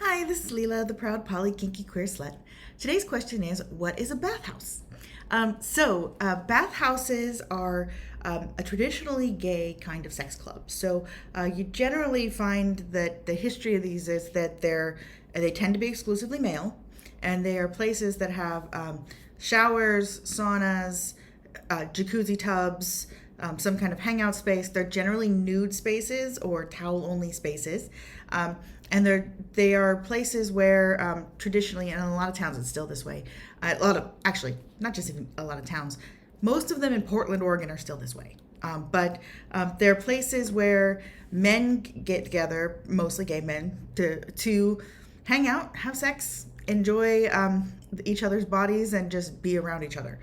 Hi, this is Leela, the proud poly kinky queer slut. Today's question is, what is a bathhouse? Bathhouses are a traditionally gay kind of sex club. You generally find that the history of these is that they tend to be exclusively male, and they are places that have showers, saunas, jacuzzi tubs, some kind of hangout space. They're generally nude spaces or towel-only spaces. And they are places where traditionally, and in a lot of towns it's still this way, actually, not just even a lot of towns, most of them in Portland, Oregon are still this way. They're places where men get together, mostly gay men, to hang out, have sex, enjoy each other's bodies, and just be around each other.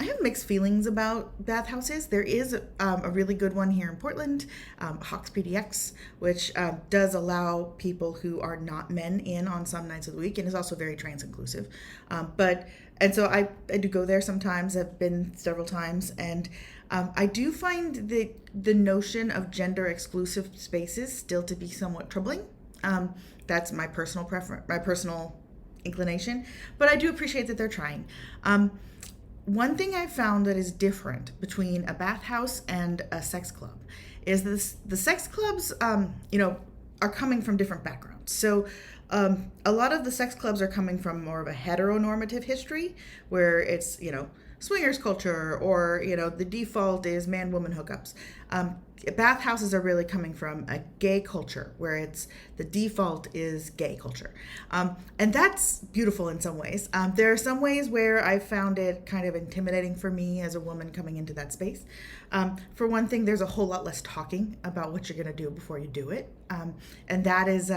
I have mixed feelings about bathhouses. There is a really good one here in Portland, Hawks PDX, which does allow people who are not men in on some nights of the week, and is also very trans inclusive. So I do go there sometimes. I've been several times, and I do find the notion of gender exclusive spaces still to be somewhat troubling. That's my personal preference, my personal inclination, but I do appreciate that they're trying. One thing I've found that is different between a bathhouse and a sex club is the sex clubs, are coming from different backgrounds. A lot of the sex clubs are coming from more of a heteronormative history where it's, swingers culture, or, the default is man-woman hookups. Bathhouses are really coming from a gay culture where the default is gay culture. And that's beautiful in some ways. There are some ways where I found it kind of intimidating for me as a woman coming into that space. For one thing, there's a whole lot less talking about what you're going to do before you do it. And that is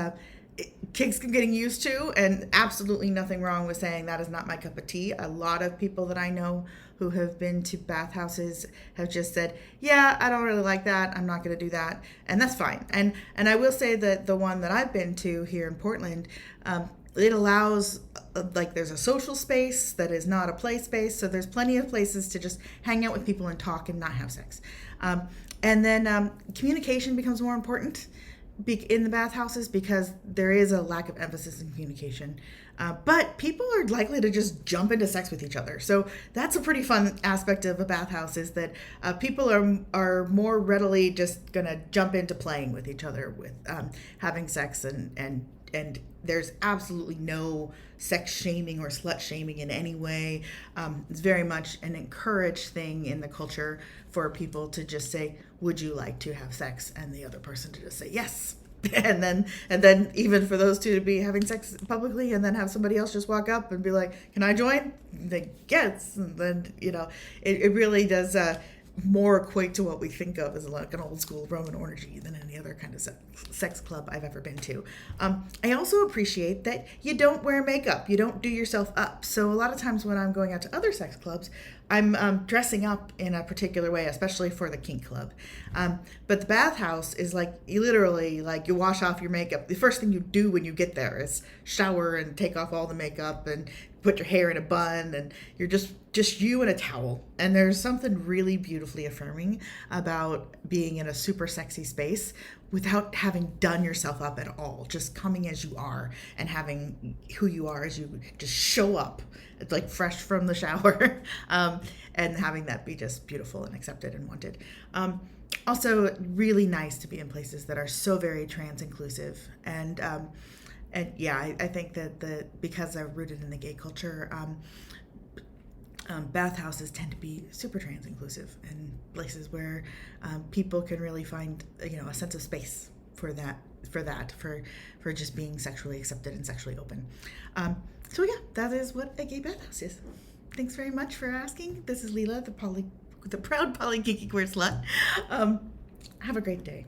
kinks I'm getting used to, and absolutely nothing wrong with saying that is not my cup of tea. A lot of people that I know who have been to bathhouses have just said, yeah, I don't really like that, I'm not going to do that, and that's fine. And I will say that the one that I've been to here in Portland, it allows, there's a social space that is not a play space, so there's plenty of places to just hang out with people and talk and not have sex. And then communication becomes more important in the bathhouses because there is a lack of emphasis in communication. But people are likely to just jump into sex with each other. So that's a pretty fun aspect of a bathhouse, is that people are more readily just going to jump into playing with each other, with having sex, and there's absolutely no sex shaming or slut shaming in any way. It's very much an encouraged thing in the culture for people to just say, would you like to have sex? And the other person to just say yes. And then even for those two to be having sex publicly and then have somebody else just walk up and be like, can I join? They yes. And then, it really does more equate to what we think of as like an old school Roman orgy than any other kind of sex club I've ever been to. I also appreciate that you don't wear makeup. You don't do yourself up. So a lot of times when I'm going out to other sex clubs, I'm dressing up in a particular way, especially for the kink club. But the bathhouse is you literally, you wash off your makeup. The first thing you do when you get there is shower and take off all the makeup and put your hair in a bun, and you're just you and a towel. And there's something really beautifully affirming about being in a super sexy space without having done yourself up at all, just coming as you are and having who you are as you just show up. It's like fresh from the shower, and having that be just beautiful and accepted and wanted. Also, really nice to be in places that are so very trans inclusive. And yeah, I think that because they're rooted in the gay culture, bathhouses tend to be super trans inclusive, and places where people can really find a sense of space for just being sexually accepted and sexually open. So yeah, that is what a gay bathhouse is. Thanks very much for asking. This is Leela, the proud poly kinky queer slut. Have a great day.